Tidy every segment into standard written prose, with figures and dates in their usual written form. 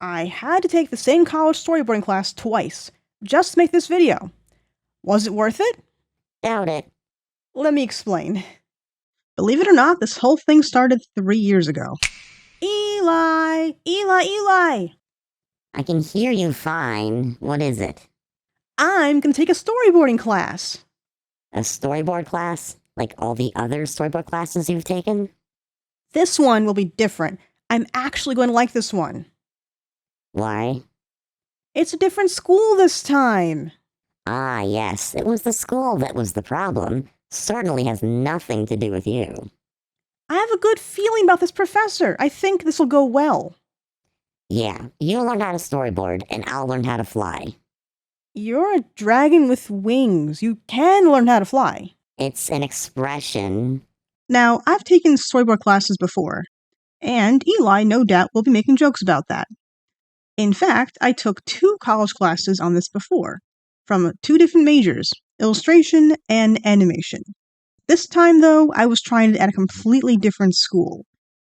I had to take the same college storyboarding class twice, just to make this video. Was it worth it? Doubt it. Let me explain. Believe it or not, this whole thing started 3 years ago. Eli! Eli, Eli! I can hear you fine. What is it? I'm gonna take a storyboarding class. A storyboard class? Like all the other storyboard classes you've taken? This one will be different. I'm actually going to like this one. Why? It's a different school this time. Ah, yes, it was the school that was the problem. Certainly has nothing to do with you. I have a good feeling about this professor. I think this will go well. Yeah, you'll learn how to storyboard, and I'll learn how to fly. You're a dragon with wings. You can learn how to fly. It's an expression. Now, I've taken storyboard classes before, and Eli no doubt will be making jokes about that. In fact, I took 2 college classes on this before, from 2 different majors, illustration and animation. This time, though, I was trying it at a completely different school.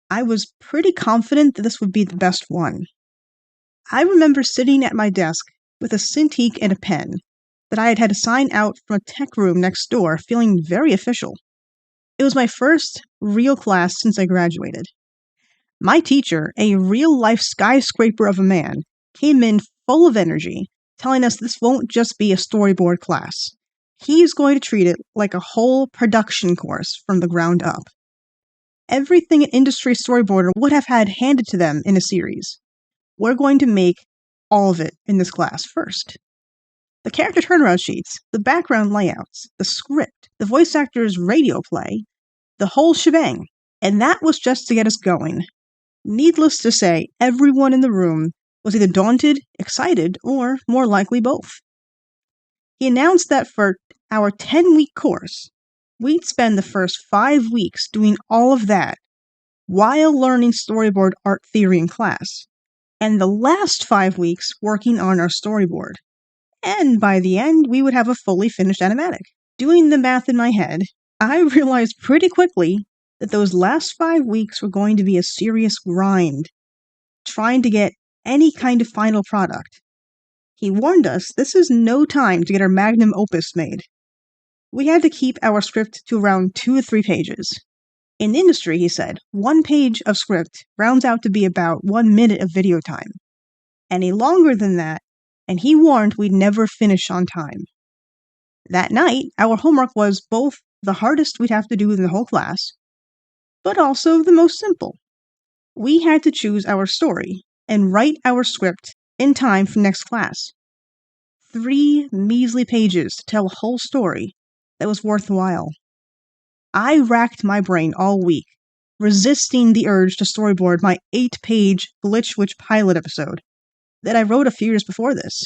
I was pretty confident that this would be the best one. I remember sitting at my desk with a Cintiq and a pen that I had had to sign out from a tech room next door, feeling very official. It was my first real class since I graduated. My teacher, a real-life skyscraper of a man, came in full of energy, telling us this won't just be a storyboard class. He's going to treat it like a whole production course from the ground up. Everything an industry storyboarder would have had handed to them in a series. We're going to make all of it in this class first. The character turnaround sheets, the background layouts, the script, the voice actor's radio play, the whole shebang. And that was just to get us going. Needless to say, everyone in the room was either daunted, excited, or more likely both. He announced that for our 10-week course, we'd spend the first 5 weeks doing all of that while learning storyboard art theory in class, and the last 5 weeks working on our storyboard. And by the end, we would have a fully finished animatic. Doing the math in my head, I realized pretty quickly that those last 5 weeks were going to be a serious grind, trying to get any kind of final product. He warned us this is no time to get our magnum opus made. We had to keep our script to around 2 or 3 pages. In industry, he said, 1 page of script rounds out to be about 1 minute of video time. Any longer than that, and he warned we'd never finish on time. That night, our homework was both the hardest we'd have to do in the whole class, but also the most simple. We had to choose our story and write our script in time for next class. 3 measly pages to tell a whole story that was worthwhile. I racked my brain all week, resisting the urge to storyboard my 8-page Glitch Witch pilot episode that I wrote a few years before this.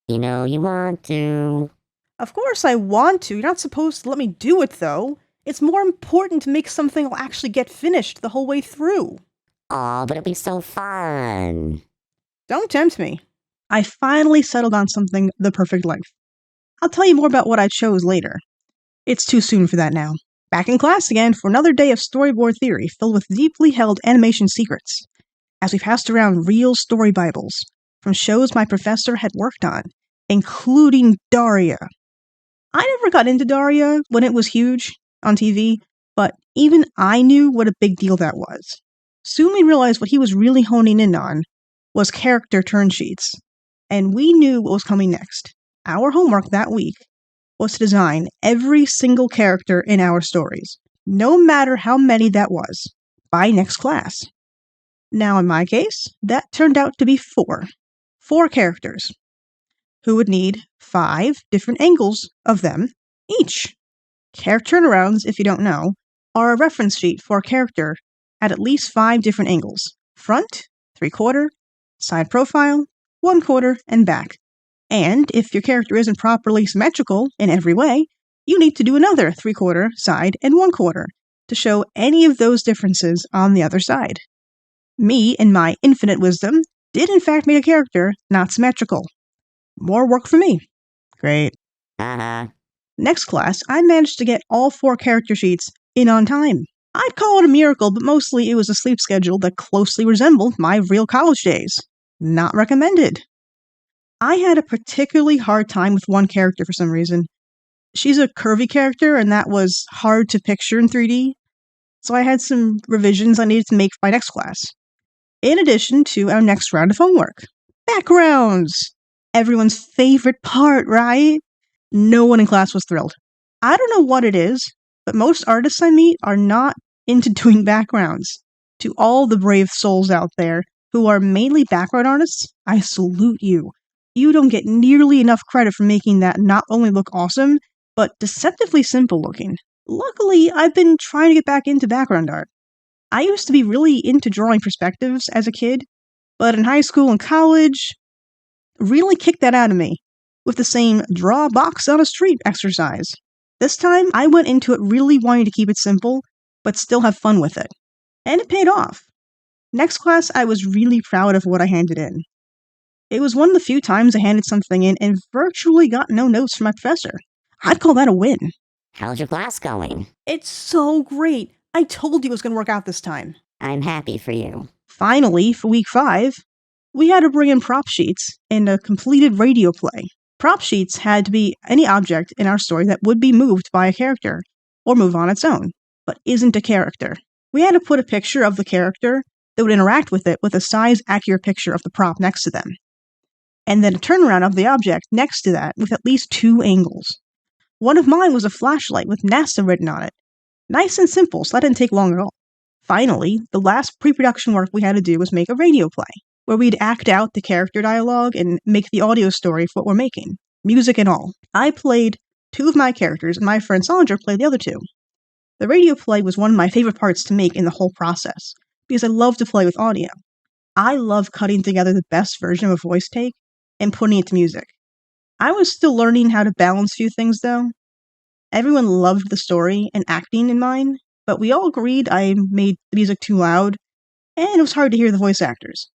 You know you want to. Of course I want to. You're not supposed to let me do it, though. It's more important to make something I'll actually get finished the whole way through. Aw, but it'll be so fun. Don't tempt me. I finally settled on something the perfect length. I'll tell you more about what I chose later. It's too soon for that now. Back in class again for another day of storyboard theory filled with deeply held animation secrets, as we passed around real story bibles from shows my professor had worked on, including Daria. I never got into Daria when it was huge on TV, but even I knew what a big deal that was. Soon we realized what he was really honing in on was character turn sheets, and we knew what was coming next. Our homework that week was to design every single character in our stories, no matter how many that was, by next class. Now in my case, that turned out to be 4. 4 characters, who would need 5 different angles of them each. Character turnarounds, if you don't know, are a reference sheet for a character at least 5 different angles: front, 3/4, side profile, 1/4, and back. And if your character isn't properly symmetrical in every way, you need to do another 3/4, side, and 1/4 to show any of those differences on the other side. Me, in my infinite wisdom, did in fact make a character not symmetrical. More work for me. Great. Next class, I managed to get all 4 character sheets in on time. I'd call it a miracle, but mostly it was a sleep schedule that closely resembled my real college days. Not recommended. I had a particularly hard time with one character for some reason. She's a curvy character, and that was hard to picture in 3D, so I had some revisions I needed to make for my next class. In addition to our next round of homework. Backgrounds! Everyone's favorite part, right? No one in class was thrilled. I don't know what it is, but most artists I meet are not into doing backgrounds. To all the brave souls out there who are mainly background artists, I salute you. You don't get nearly enough credit for making that not only look awesome, but deceptively simple looking. Luckily, I've been trying to get back into background art. I used to be really into drawing perspectives as a kid, but in high school and college, really kicked that out of me with the same draw a box on a street exercise. This time, I went into it really wanting to keep it simple, but still have fun with it. And it paid off. Next class, I was really proud of what I handed in. It was one of the few times I handed something in and virtually got no notes from my professor. I'd call that a win. How's your class going? It's so great. I told you it was going to work out this time. I'm happy for you. Finally, for week 5, we had to bring in prop sheets and a completed radio play. Prop sheets had to be any object in our story that would be moved by a character, or move on its own, but isn't a character. We had to put a picture of the character that would interact with it with a size-accurate picture of the prop next to them, and then a turnaround of the object next to that with at least 2 angles. One of mine was a flashlight with NASA written on it. Nice and simple, so that didn't take long at all. Finally, the last pre-production work we had to do was make a radio play, where we'd act out the character dialogue and make the audio story for what we're making, music and all. I played 2 of my characters, and my friend Sandra played the other 2. The radio play was one of my favorite parts to make in the whole process, because I love to play with audio. I love cutting together the best version of a voice take and putting it to music. I was still learning how to balance a few things, though. Everyone loved the story and acting in mine, but we all agreed I made the music too loud, and it was hard to hear the voice actors.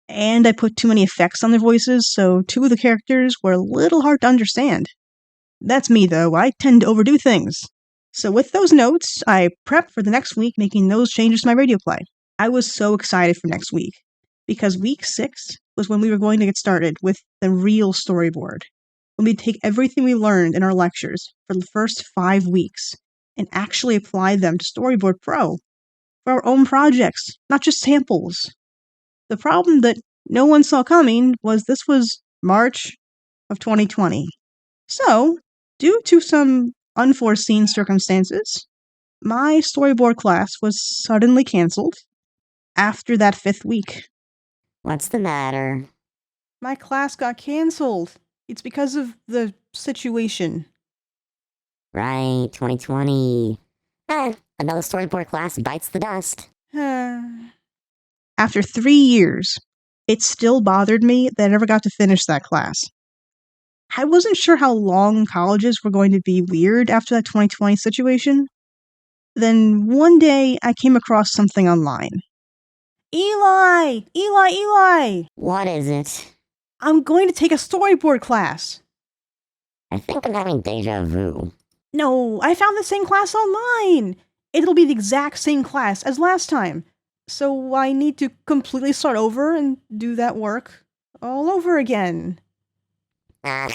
And I put too many effects on their voices, so 2 of the characters were a little hard to understand. That's me, though. I tend to overdo things. So with those notes, I prepped for the next week making those changes to my radio play. I was so excited for next week, because week 6 was when we were going to get started with the real storyboard, when we'd take everything we learned in our lectures for the first 5 weeks and actually apply them to Storyboard Pro for our own projects, not just samples. The problem that no one saw coming was this was March of 2020. So, due to some unforeseen circumstances, my storyboard class was suddenly canceled after that 5th week. What's the matter? My class got canceled. It's because of the situation. Right, 2020. Another storyboard class bites the dust. After 3 years, it still bothered me that I never got to finish that class. I wasn't sure how long colleges were going to be weird after that 2020 situation. Then one day, I came across something online. Eli! What is it? I'm going to take a storyboard class. I think I'm having deja vu. No, I found the same class online. It'll be the exact same class as last time. So I need to completely start over and do that work all over again. That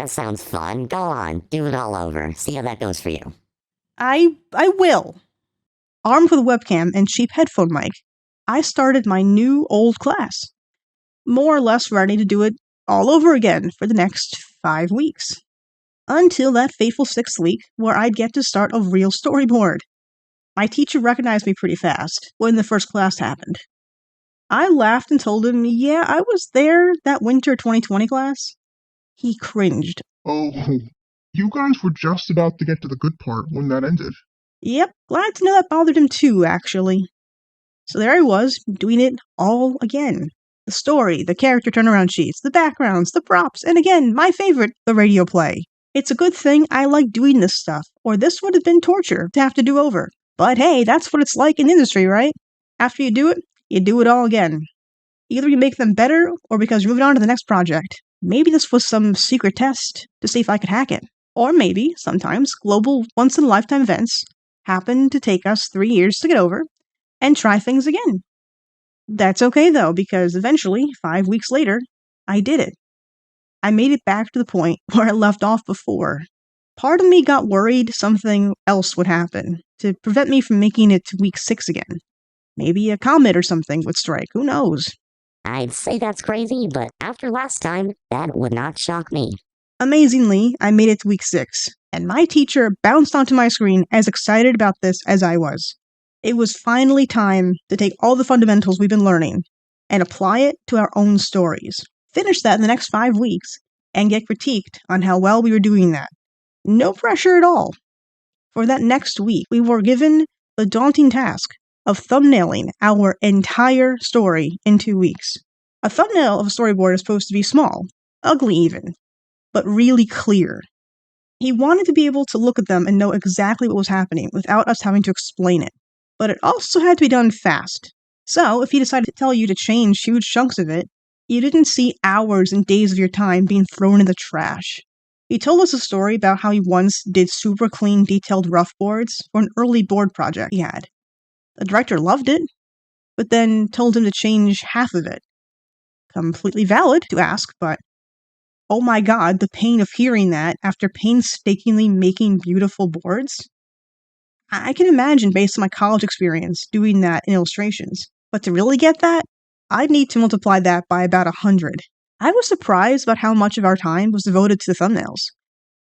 sounds fun. Go on, do it all over. See how that goes for you. I will. Armed with a webcam and cheap headphone mic, I started my new old class, more or less ready to do it all over again for the next 5 weeks. Until that fateful 6th week where I'd get to start a real storyboard. My teacher recognized me pretty fast when the first class happened. I laughed and told him, yeah, I was there that winter 2020 class. He cringed. Oh, you guys were just about to get to the good part when that ended. Yep, glad to know that bothered him too, actually. So there I was, doing it all again. The story, the character turnaround sheets, the backgrounds, the props, and again, my favorite, the radio play. It's a good thing I like doing this stuff, or this would have been torture to have to do over. But hey, that's what it's like in industry, right? After you do it all again. Either you make them better, or because you're moving on to the next project. Maybe this was some secret test to see if I could hack it. Or maybe, sometimes, global once-in-a-lifetime events happen to take us 3 years to get over and try things again. That's okay though, because eventually, 5 weeks later, I did it. I made it back to the point where I left off before. Part of me got worried something else would happen to prevent me from making it to week 6 again. Maybe a comet or something would strike, who knows? I'd say that's crazy, but after last time, that would not shock me. Amazingly, I made it to week 6, and my teacher bounced onto my screen as excited about this as I was. It was finally time to take all the fundamentals we've been learning and apply it to our own stories. Finish that in the next 5 weeks and get critiqued on how well we were doing that. No pressure at all. For that next week, we were given the daunting task of thumbnailing our entire story in 2 weeks. A thumbnail of a storyboard is supposed to be small, ugly even, but really clear. He wanted to be able to look at them and know exactly what was happening without us having to explain it. But it also had to be done fast. So, if he decided to tell you to change huge chunks of it, you didn't see hours and days of your time being thrown in the trash. He told us a story about how he once did super clean, detailed rough boards for an early board project he had. The director loved it, but then told him to change half of it. Completely valid to ask, but oh my god, the pain of hearing that after painstakingly making beautiful boards. I can imagine, based on my college experience, doing that in illustrations. But to really get that, I'd need to multiply that by about 100. I was surprised about how much of our time was devoted to the thumbnails.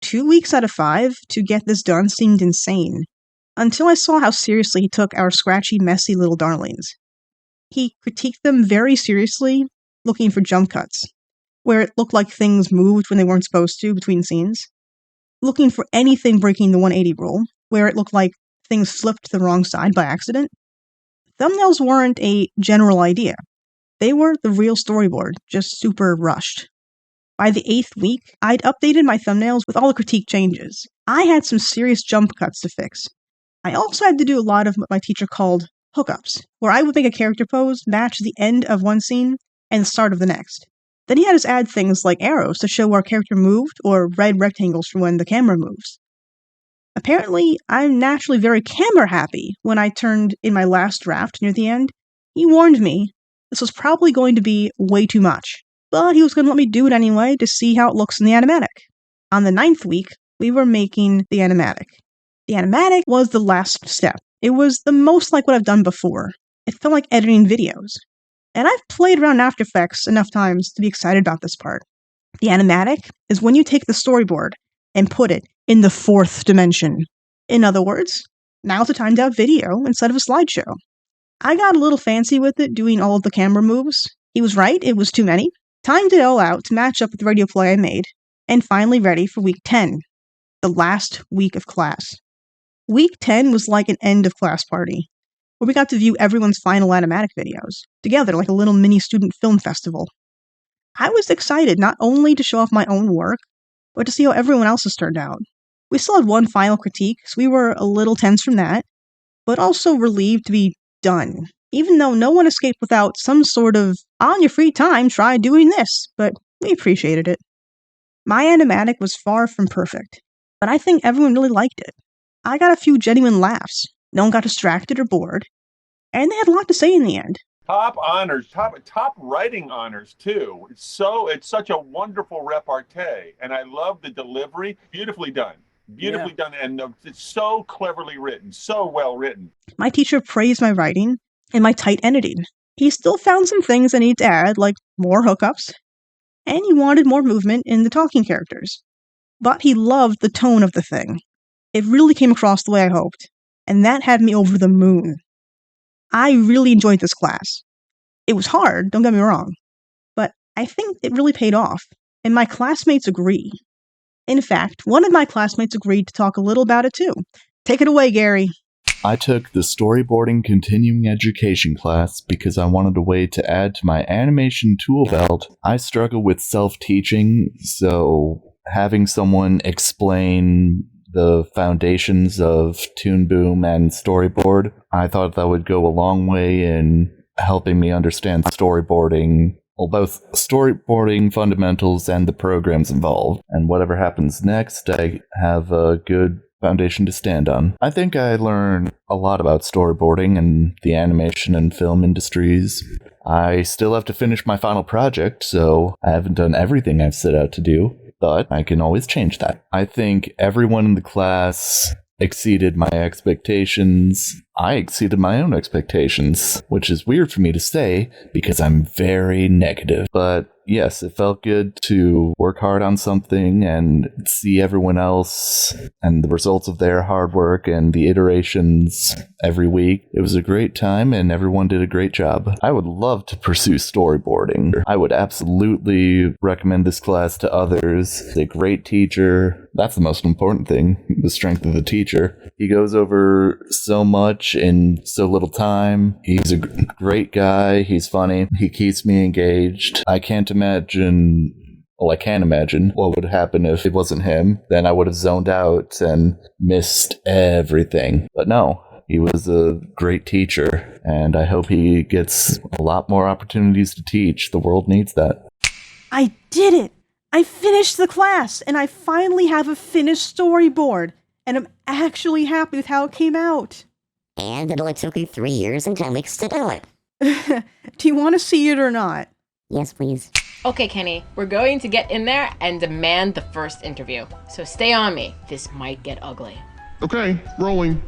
2 weeks out of 5 to get this done seemed insane, until I saw how seriously he took our scratchy, messy little darlings. He critiqued them very seriously, looking for jump cuts, where it looked like things moved when they weren't supposed to between scenes, looking for anything breaking the 180 rule, where it looked like things flipped to the wrong side by accident. Thumbnails weren't a general idea. They were the real storyboard, just super rushed. By the 8th week, I'd updated my thumbnails with all the critique changes. I had some serious jump cuts to fix. I also had to do a lot of what my teacher called hookups, where I would make a character pose match the end of one scene and the start of the next. Then he had us add things like arrows to show where our character moved, or red rectangles for when the camera moves. Apparently, I'm naturally very camera happy. When I turned in my last draft near the end, he warned me this was probably going to be way too much, but he was going to let me do it anyway to see how it looks in the animatic. On the 9th week, we were making the animatic. The animatic was the last step. It was the most like what I've done before. It felt like editing videos. And I've played around After Effects enough times to be excited about this part. The animatic is when you take the storyboard and put it in the 4th dimension. In other words, now's a timed out video instead of a slideshow. I got a little fancy with it, doing all of the camera moves. He was right, it was too many. Timed it all out to match up with the radio play I made, and finally ready for week 10, the last week of class. Week 10 was like an end of class party, where we got to view everyone's final animatic videos, together like a little mini student film festival. I was excited not only to show off my own work, but to see how everyone else's turned out. We still had one final critique, so we were a little tense from that, but also relieved to be done, even though no one escaped without some sort of, on your free time, try doing this, but we appreciated it. My animatic was far from perfect, but I think everyone really liked it. I got a few genuine laughs, no one got distracted or bored, and they had a lot to say in the end. Top honors, top writing honors too. It's such a wonderful repartee, and I love the delivery. Beautifully done, done, and it's so cleverly written, so well written. My teacher praised my writing and my tight editing. He still found some things I needed to add, like more hookups, and he wanted more movement in the talking characters. But he loved the tone of the thing. It really came across the way I hoped, and that had me over the moon. I really enjoyed this class. It was hard, don't get me wrong, but I think it really paid off, and my classmates agree. In fact, one of my classmates agreed to talk a little about it too. Take it away, Gary. I took the Storyboarding Continuing Education class because I wanted a way to add to my animation tool belt. I struggle with self-teaching, so having someone explain the foundations of Toon Boom and Storyboard, I thought that would go a long way in helping me understand storyboarding, well, both storyboarding fundamentals and the programs involved. And whatever happens next, I have a good foundation to stand on. I think I learned a lot about storyboarding and the animation and film industries. I still have to finish my final project, so I haven't done everything I've set out to do, but I can always change that. I think everyone in the class exceeded my expectations. I exceeded my own expectations, which is weird for me to say because I'm very negative. But yes, it felt good to work hard on something and see everyone else and the results of their hard work and the iterations every week. It was a great time and everyone did a great job. I would love to pursue storyboarding. I would absolutely recommend this class to others. He's a great teacher. That's the most important thing, the strength of the teacher. He goes over so much in so little time. He's a great guy. He's funny. He keeps me engaged. I can't imagine what would happen if it wasn't him. Then I would have zoned out and missed everything. But no, he was a great teacher, and I hope he gets a lot more opportunities to teach. The world needs that. I did it! I finished the class, and I finally have a finished storyboard, and I'm actually happy with how it came out. And it only took you 3 years and 10 weeks to do it. Do you want to see it or not? Yes, please. Okay, Kenny, we're going to get in there and demand the first interview. So stay on me. This might get ugly. Okay, rolling.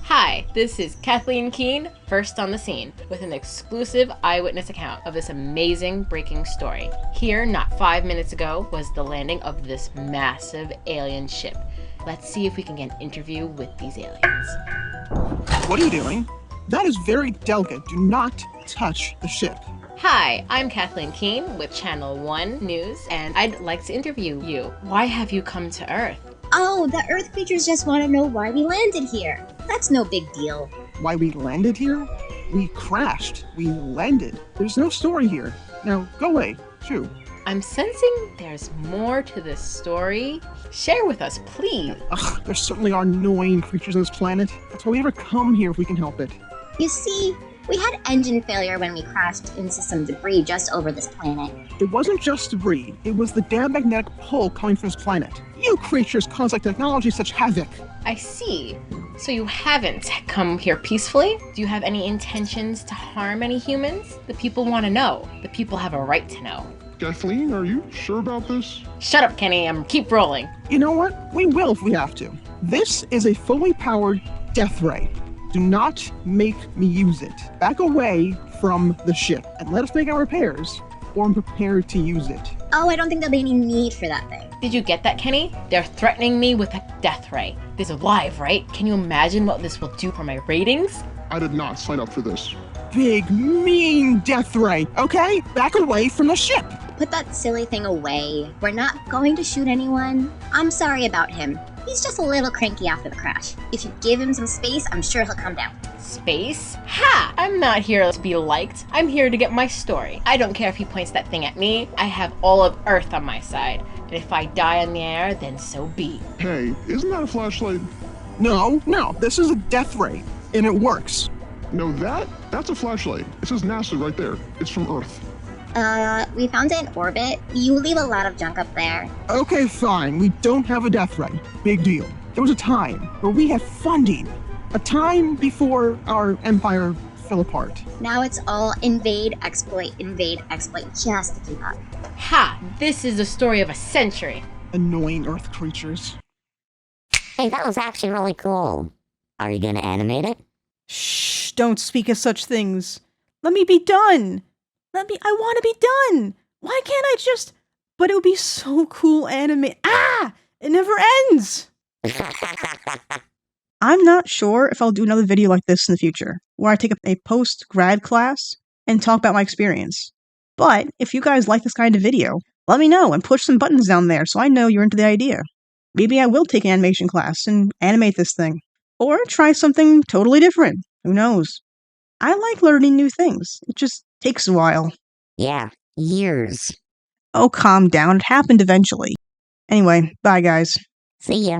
Hi, this is Kathleen Keene, first on the scene, with an exclusive eyewitness account of this amazing breaking story. Here, not 5 minutes ago, was the landing of this massive alien ship. Let's see if we can get an interview with these aliens. What are you doing? That is very delicate. Do not touch the ship. Hi, I'm Kathleen Keene with Channel 1 News, and I'd like to interview you. Why have you come to Earth? Oh, the Earth creatures just want to know why we landed here. That's no big deal. Why we landed here? We crashed. We landed. There's no story here. Now, go away. Shoo. I'm sensing there's more to this story. Share with us, please. Ugh, there certainly are annoying creatures on this planet. That's why we never come here if we can help it. You see, we had engine failure when we crashed into some debris just over this planet. It wasn't just debris. It was the damn magnetic pull coming from this planet. You creatures cause like technology such havoc. I see. So you haven't come here peacefully? Do you have any intentions to harm any humans? The people want to know. The people have a right to know. Kathleen, are you sure about this? Shut up, Kenny, keep rolling. You know what? We will if we have to. This is a fully powered death ray. Do not make me use it. Back away from the ship and let us make our repairs, or I'm prepared to use it. Oh, I don't think there'll be any need for that thing. Did you get that, Kenny? They're threatening me with a death ray. This is live, right? Can you imagine what this will do for my ratings? I did not sign up for this. Big, mean death ray, okay? Back away from the ship. Put that silly thing away. We're not going to shoot anyone. I'm sorry about him. He's just a little cranky after the crash. If you give him some space, I'm sure he'll calm down. Space? Ha! I'm not here to be liked. I'm here to get my story. I don't care if he points that thing at me. I have all of Earth on my side. And if I die in the air, then so be. Hey, isn't that a flashlight? No, this is a death ray, and it works. No, that's a flashlight. It says NASA right there. It's from Earth. We found it in orbit. You leave a lot of junk up there. Okay, fine. We don't have a death ray. Big deal. There was a time where we had funding. A time before our empire fell apart. Now it's all invade, exploit, just to keep up. Ha! This is the story of a century. Annoying Earth creatures. Hey, that was actually really cool. Are you gonna animate it? Shh, don't speak of such things. Let me be done. I want to be done. Why can't I just... But it would be so cool animate. It never ends. I'm not sure if I'll do another video like this in the future, where I take up a post-grad class and talk about my experience. But if you guys like this kind of video, let me know and push some buttons down there so I know you're into the idea. Maybe I will take an animation class and animate this thing. Or try something totally different. Who knows? I like learning new things. It just takes a while. Yeah, years. Oh, calm down. It happened eventually. Anyway, bye guys. See ya.